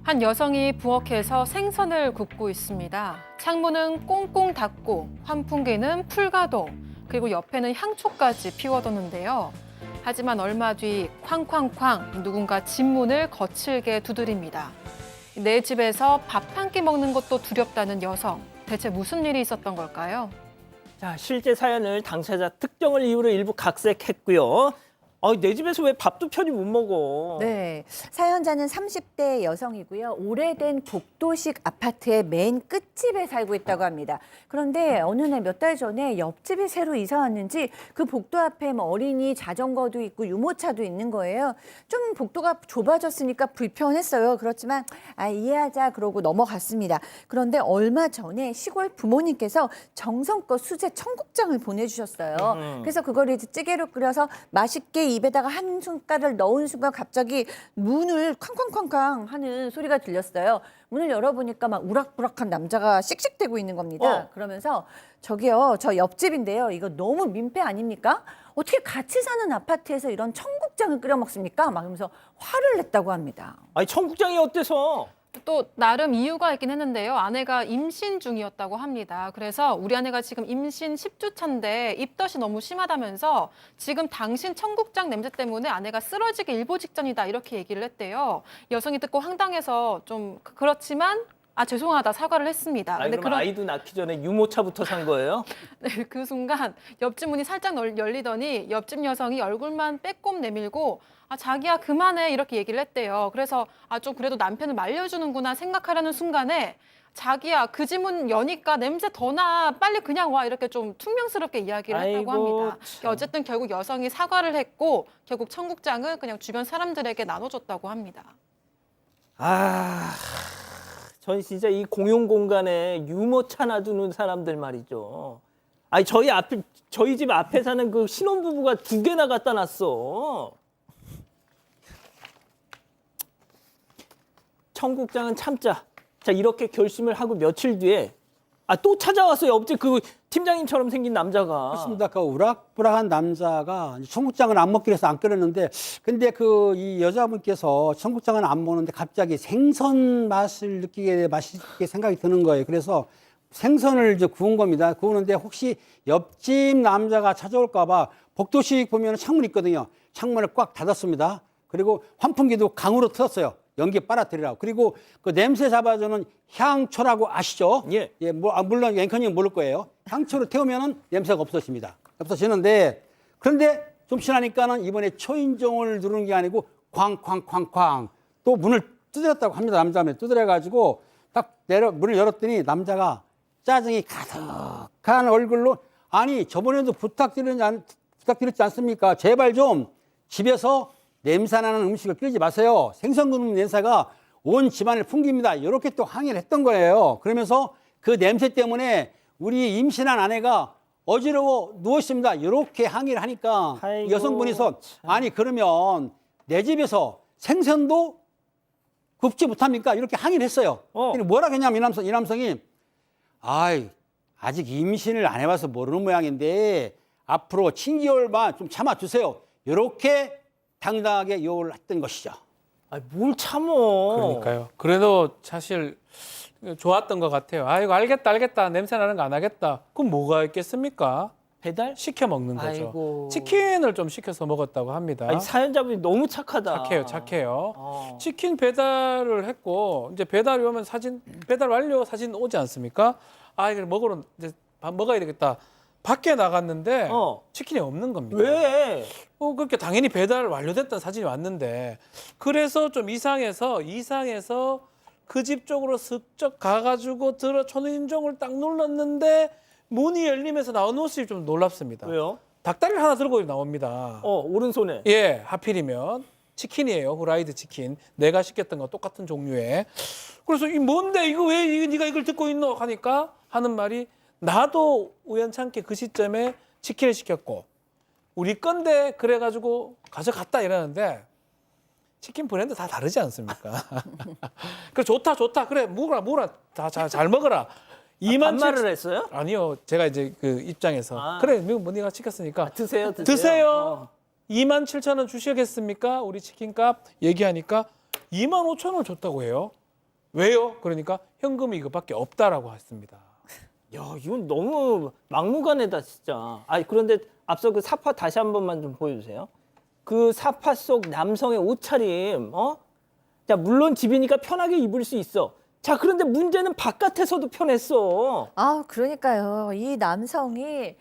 한 여성이 부엌에서 생선을 굽고 있습니다. 창문은 꽁꽁 닫고 환풍기는 풀가동, 그리고 옆에는 향초까지 피워뒀는데요. 하지만 얼마 뒤 쾅쾅쾅 누군가 집 문을 거칠게 두드립니다. 내 집에서 밥 한 끼 먹는 것도 두렵다는 여성. 대체 무슨 일이 있었던 걸까요? 자, 실제 사연을 당사자 특정을 이유로 일부 각색했고요. 내 집에서 왜 밥도 편히 못 먹어? 네, 사연자는 30대 여성이고요. 오래된 복도식 아파트의 맨 끝집에 살고 있다고 합니다. 그런데 어느 날 몇 달 전에 옆집에 새로 이사 왔는지 그 복도 앞에 뭐 어린이 자전거도 있고 유모차도 있는 거예요. 좀 복도가 좁아졌으니까 불편했어요. 그렇지만 이해하자 그러고 넘어갔습니다. 그런데 얼마 전에 시골 부모님께서 정성껏 수제 청국장을 보내주셨어요. 그래서 그걸 이제 찌개로 끓여서 맛있게 입에다가 한 숟갈을 넣은 순간 갑자기 문을 쾅쾅쾅쾅 하는 소리가 들렸어요. 문을 열어보니까 막 우락부락한 남자가 씩씩대고 있는 겁니다. 그러면서 저기요, 저 옆집인데요. 이거 너무 민폐 아닙니까? 어떻게 같이 사는 아파트에서 이런 청국장을 끓여 먹습니까? 막 이러면서 화를 냈다고 합니다. 아니, 청국장이 어때서? 또 나름 이유가 있긴 했는데요. 아내가 임신 중이었다고 합니다. 그래서 우리 아내가 지금 임신 10주 차인데 입덧이 너무 심하다면서 지금 당신 청국장 냄새 때문에 아내가 쓰러지기 일보 직전이다 이렇게 얘기를 했대요. 여성이 듣고 황당해서 좀 그렇지만 죄송하다 사과를 했습니다. 아니, 그럼 아이도 낳기 전에 유모차부터 산 거예요? 네, 그 순간 옆집 문이 살짝 열리더니 옆집 여성이 얼굴만 빼꼼 내밀고 자기야 그만해 이렇게 얘기를 했대요. 그래서 좀 그래도 남편을 말려주는구나 생각하려는 순간에 자기야 그 집 문 여니까 냄새 더 나 빨리 그냥 와 이렇게 좀 퉁명스럽게 이야기를 했다고 합니다. 어쨌든 결국 여성이 사과를 했고 결국 청국장을 그냥 주변 사람들에게 나눠줬다고 합니다. 전 진짜 이 공용 공간에 유모차 놔두는 사람들 말이죠. 아니, 저희 집 앞에 사는 그 신혼부부가 2개나 갖다 놨어. 청국장은 참자. 자, 이렇게 결심을 하고 며칠 뒤에 또 찾아왔어요. 옆집 그 팀장님처럼 생긴 남자가. 그렇습니다. 그 우락부락한 남자가 청국장을 안 먹기로 해서 안 끓였는데, 근데 이 여자분께서 청국장은 안 먹는데 갑자기 생선 맛을 느끼게 맛있게 생각이 드는 거예요. 그래서 생선을 이제 구운 겁니다. 구우는데 혹시 옆집 남자가 찾아올까봐 복도식 보면 창문 있거든요. 창문을 꽉 닫았습니다. 그리고 환풍기도 강으로 틀었어요. 연기 빨아들이라고. 그리고 그 냄새 잡아주는 향초라고 아시죠? 예. 물론 앵커님 모를 거예요. 향초를 태우면은 냄새가 없어집니다. 없어지는데, 그런데 좀 지나니까는 이번에 초인종을 누르는 게 아니고 쾅쾅쾅쾅 또 문을 두드렸다고 합니다. 남자면 두드려가지고 딱 문을 열었더니 남자가 짜증이 가득한 얼굴로 저번에도 부탁드렸지 않습니까? 제발 좀 집에서 냄새나는 음식을 끓이지 마세요. 생선 굽는 냄새가 온 집안을 풍깁니다. 이렇게 또 항의를 했던 거예요. 그러면서 그 냄새 때문에 우리 임신한 아내가 어지러워 누웠습니다. 이렇게 항의를 하니까 여성분이서 그러면 내 집에서 생선도 굽지 못합니까? 이렇게 항의를 했어요. 뭐라 했냐면 이 남성이 아직 임신을 안 해봐서 모르는 모양인데 앞으로 7개월만 좀 참아주세요. 이렇게 당당하게 요구를 했던 것이죠. 뭘 참어. 그러니까요. 그래도 사실 좋았던 것 같아요. 이거 알겠다. 냄새 나는 거 안 하겠다. 그럼 뭐가 있겠습니까? 배달? 시켜 먹는 거죠. 아이고. 치킨을 좀 시켜서 먹었다고 합니다. 사연자분이 너무 착하다. 착해요. 치킨 배달을 했고 이제 배달이 오면 배달 완료 사진 오지 않습니까? 이걸 이제 밥 먹어야 되겠다. 밖에 나갔는데 치킨이 없는 겁니다. 왜? 그렇게 당연히 배달 완료됐던 사진이 왔는데 그래서 좀 이상해서 그 집 쪽으로 슬쩍 가가지고 초인종을 딱 눌렀는데 문이 열리면서 나온 모습이 좀 놀랍습니다. 왜요? 닭다리를 하나 들고 나옵니다. 오른손에. 예, 하필이면 치킨이에요. 후라이드 치킨. 내가 시켰던 거 똑같은 종류의. 그래서 뭔데 이거 왜 네가 이걸 듣고 있노? 하니까 하는 말이 나도 우연찮게 그 시점에 치킨을 시켰고 우리 건데 그래가지고 가져갔다 이러는데 치킨 브랜드 다 다르지 않습니까? 그래 좋다 그래 먹어라 다 잘 먹어라. 반말을 했어요? 아니요, 제가 이제 그 입장에서 그래 네가 시켰으니까 드세요. 27,000원 주시겠습니까? 우리 치킨값 얘기하니까 25,000원 줬다고 해요. 왜요? 그러니까 현금이 이거밖에 없다라고 했습니다. 야, 이건 너무 막무가내다 진짜. 아니 그런데 앞서 그 사파 다시 한 번만 좀 보여주세요. 그 사파 속 남성의 옷차림, 자 물론 집이니까 편하게 입을 수 있어. 자 그런데 문제는 바깥에서도 편했어. 아, 그러니까요. 이 남성이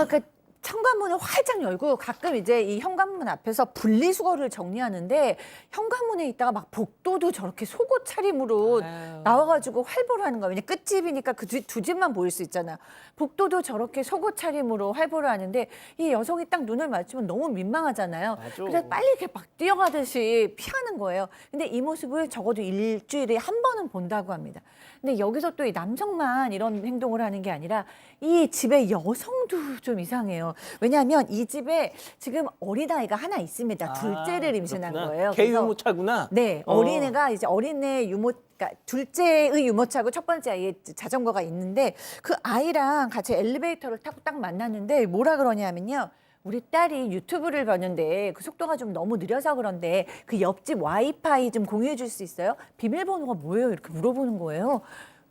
그 현관문을 활짝 열고 가끔 이제 이 현관문 앞에서 분리수거를 정리하는데 현관문에 있다가 막 복도도 저렇게 속옷 차림으로 나와가지고 활보를 하는 거예요. 왜냐 끝집이니까 그 두 집만 보일 수 있잖아요. 복도도 저렇게 속옷 차림으로 활보를 하는데 이 여성이 딱 눈을 맞추면 너무 민망하잖아요. 맞아. 그래서 빨리 이렇게 막 뛰어가듯이 피하는 거예요. 근데 이 모습을 적어도 일주일에 한 번은 본다고 합니다. 근데 여기서 또 이 남성만 이런 행동을 하는 게 아니라 이 집의 여성도 좀 이상해요. 왜냐하면 이 집에 지금 어린아이가 하나 있습니다. 둘째를 임신한 그렇구나. 거예요. 개유모차구나. 네, 어린애가 이제 어린애 유모, 그러니까 둘째의 유모차고 첫 번째 아이의 자전거가 있는데 그 아이랑 같이 엘리베이터를 타고 딱 만났는데 뭐라 그러냐면요. 우리 딸이 유튜브를 봤는데 그 속도가 좀 너무 느려서 그런데 그 옆집 와이파이 좀 공유해 줄 수 있어요? 비밀번호가 뭐예요? 이렇게 물어보는 거예요.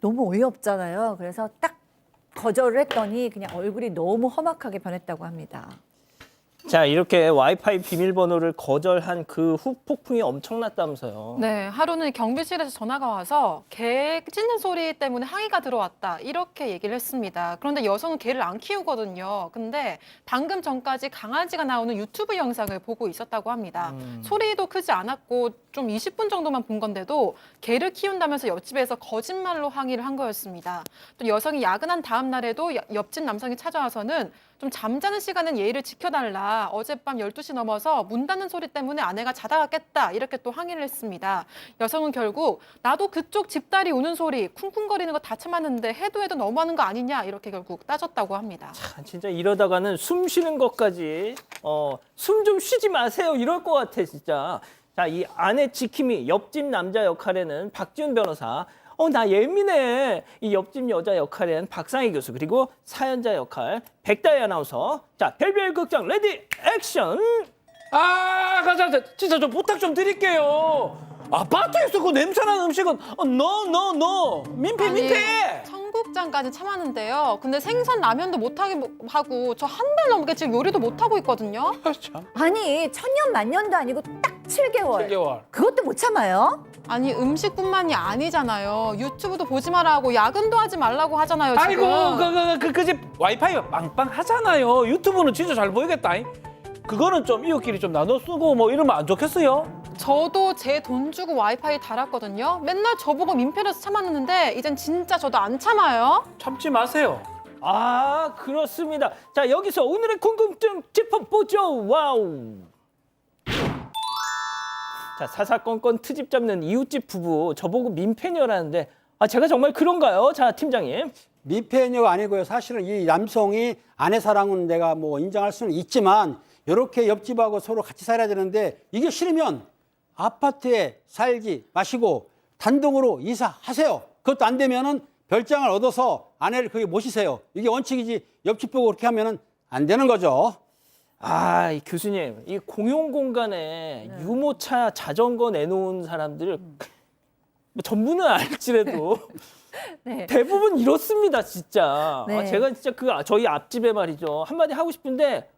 너무 어이없잖아요. 그래서 딱 거절을 했더니 그냥 얼굴이 너무 험악하게 변했다고 합니다. 자 이렇게 와이파이 비밀번호를 거절한 그 후폭풍이 엄청났다면서요. 네, 하루는 경비실에서 전화가 와서 개 짖는 소리 때문에 항의가 들어왔다 이렇게 얘기를 했습니다. 그런데 여성은 개를 안 키우거든요. 근데 방금 전까지 강아지가 나오는 유튜브 영상을 보고 있었다고 합니다. 소리도 크지 않았고 좀 20분 정도만 본 건데도 개를 키운다면서 옆집에서 거짓말로 항의를 한 거였습니다. 또 여성이 야근한 다음 날에도 옆집 남성이 찾아와서는 좀 잠자는 시간은 예의를 지켜달라. 어젯밤 12시 넘어서 문 닫는 소리 때문에 아내가 자다가 깼다. 이렇게 또 항의를 했습니다. 여성은 결국 나도 그쪽 집딸이 우는 소리 쿵쿵거리는 거 다 참았는데 해도 너무하는 거 아니냐 이렇게 결국 따졌다고 합니다. 아, 진짜 이러다가는 숨 쉬는 것까지 숨 좀 쉬지 마세요 이럴 것 같아 진짜. 자, 이 아내 지킴이 옆집 남자 역할에는 박지훈 변호사, 나 예민해. 이 옆집 여자 역할엔 박상희 교수, 그리고 사연자 역할 백다희 아나운서. 자, 별별 극장 레디 액션. 가자, 진짜 좀 부탁 좀 드릴게요. 아파트에서 그 냄새나는 음식은 no. 민폐. 청국장까지 참았는데요. 근데 생선 라면도 못하게 하고 저 한 달 넘게 지금 요리도 못하고 있거든요. 참. 아니 천년 만년도 아니고 딱 7개월. 7개월. 그것도 못 참아요? 아니 음식뿐만이 아니잖아요. 유튜브도 보지 마라 하고 야근도 하지 말라고 하잖아요. 지금. 아이고 그 집 와이파이가 빵빵하잖아요. 유튜브는 진짜 잘 보이겠다. 그거는 좀 이웃끼리 좀 나눠 쓰고 뭐 이러면 안 좋겠어요? 저도 제 돈 주고 와이파이 달았거든요. 맨날 저보고 민폐라서 참았는데 이젠 진짜 저도 안 참아요. 참지 마세요. 아, 그렇습니다. 자, 여기서 오늘의 궁금증 짚어보죠. 와우. 자, 사사건건 트집 잡는 이웃집 부부 저보고 민폐녀라는데 제가 정말 그런가요? 자, 팀장님. 미패녀가 아니고요. 사실은 이 남성이 아내 사랑은 내가 뭐 인정할 수는 있지만 이렇게 옆집하고 서로 같이 살아야 되는데 이게 싫으면 아파트에 살지 마시고 단독으로 이사하세요. 그것도 안 되면은 별장을 얻어서 아내를 거기 모시세요. 이게 원칙이지 옆집 보고 그렇게 하면은 안 되는 거죠. 이 교수님, 이 공용 공간에 유모차, 자전거 내놓은 사람들 뭐 전부는 알지라도 네. 대부분 이렇습니다, 진짜. 네. 제가 진짜 저희 앞집에 말이죠. 한마디 하고 싶은데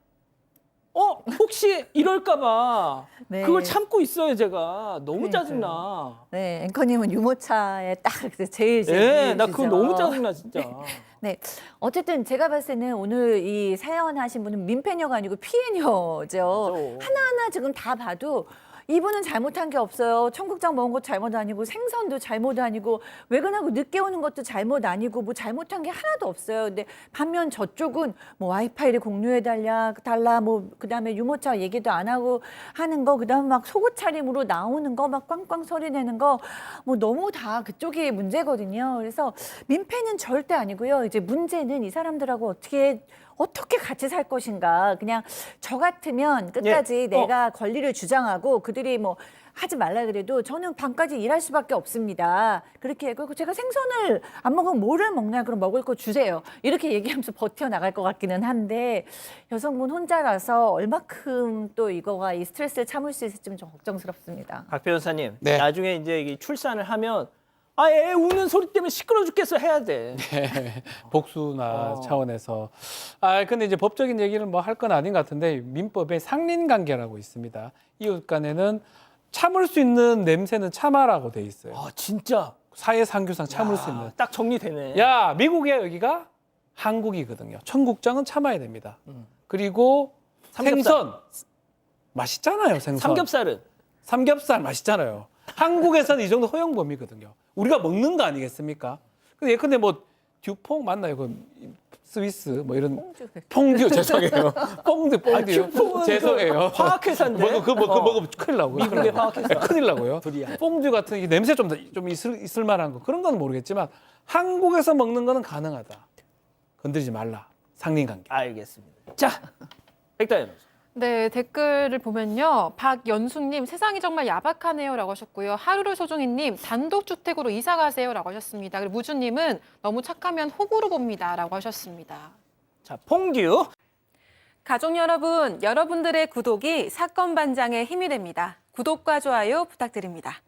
혹시 이럴까봐 네. 그걸 참고 있어요, 제가. 너무 그러니까요. 짜증나. 네, 앵커님은 유모차에 딱 제일 예, 나 그거 미우시죠. 너무 짜증나, 진짜. 네, 어쨌든 제가 봤을 때는 오늘 이 사연 하신 분은 민폐녀가 아니고 피해녀죠. 맞아. 하나하나 지금 다 봐도 이분은 잘못한 게 없어요. 청국장 먹은 것도 잘못 아니고 생선도 잘못 아니고 외근하고 늦게 오는 것도 잘못 아니고 뭐 잘못한 게 하나도 없어요. 근데 반면 저쪽은 뭐 와이파이를 공유해 달라 뭐 그다음에 유모차 얘기도 안 하고 하는 거 그다음에 막 속옷 차림으로 나오는 거 막 꽝꽝 소리 내는 거 뭐 너무 다 그쪽이 문제거든요. 그래서 민폐는 절대 아니고요. 이제 문제는 이 사람들하고 어떻게 같이 살 것인가. 그냥 저 같으면 끝까지 내가 권리를 주장하고 그들이 뭐 하지 말라 그래도 저는 밤까지 일할 수밖에 없습니다. 그렇게 그리고 제가 생선을 안 먹으면 뭐를 먹냐 그럼 먹을 거 주세요. 이렇게 얘기하면서 버텨나갈 것 같기는 한데 여성분 혼자라서 얼마큼 또 이거가 이 스트레스를 참을 수 있을지 좀 걱정스럽습니다. 박 변호사님, 네. 나중에 이제 출산을 하면 애 우는 소리 때문에 시끄러워 죽겠어 해야 돼. 복수나 차원에서. 근데 이제 법적인 얘기를 뭐 할 건 아닌 것 같은데 민법에 상린관계라고 있습니다. 이웃 간에는 참을 수 있는 냄새는 참아라고 돼 있어요. 진짜. 사회상규상 참을 수 있는. 딱 정리되네. 야, 미국이야 여기가 한국이거든요. 청국장은 참아야 됩니다. 그리고 삼겹살. 생선 맛있잖아요. 생선. 삼겹살 맛있잖아요. 한국에서는 이 정도 허용 범위거든요. 우리가 먹는 거 아니겠습니까? 근데 예컨대 뭐 듀퐁 맞나요? 그 스위스 뭐 이런 퐁듀 죄송해요. 퐁듀 죄송해요. 화학회사인데. 그거 먹으면 큰일 나고. 미국의 화학회사. 큰일 나고요. 퐁듀 같은 이 냄새 좀 있을 만한 거 그런 건 모르겠지만 한국에서 먹는 거는 가능하다. 건드리지 말라. 상린관계. 알겠습니다. 자, 백다연. 네, 댓글을 보면요. 박연숙님, 세상이 정말 야박하네요라고 하셨고요. 하루를 소중이님, 단독주택으로 이사 가세요라고 하셨습니다. 그리고 무주님은 너무 착하면 호구로 봅니다라고 하셨습니다. 자, 퐁듀. 가족 여러분, 여러분들의 구독이 사건 반장의 힘이 됩니다. 구독과 좋아요 부탁드립니다.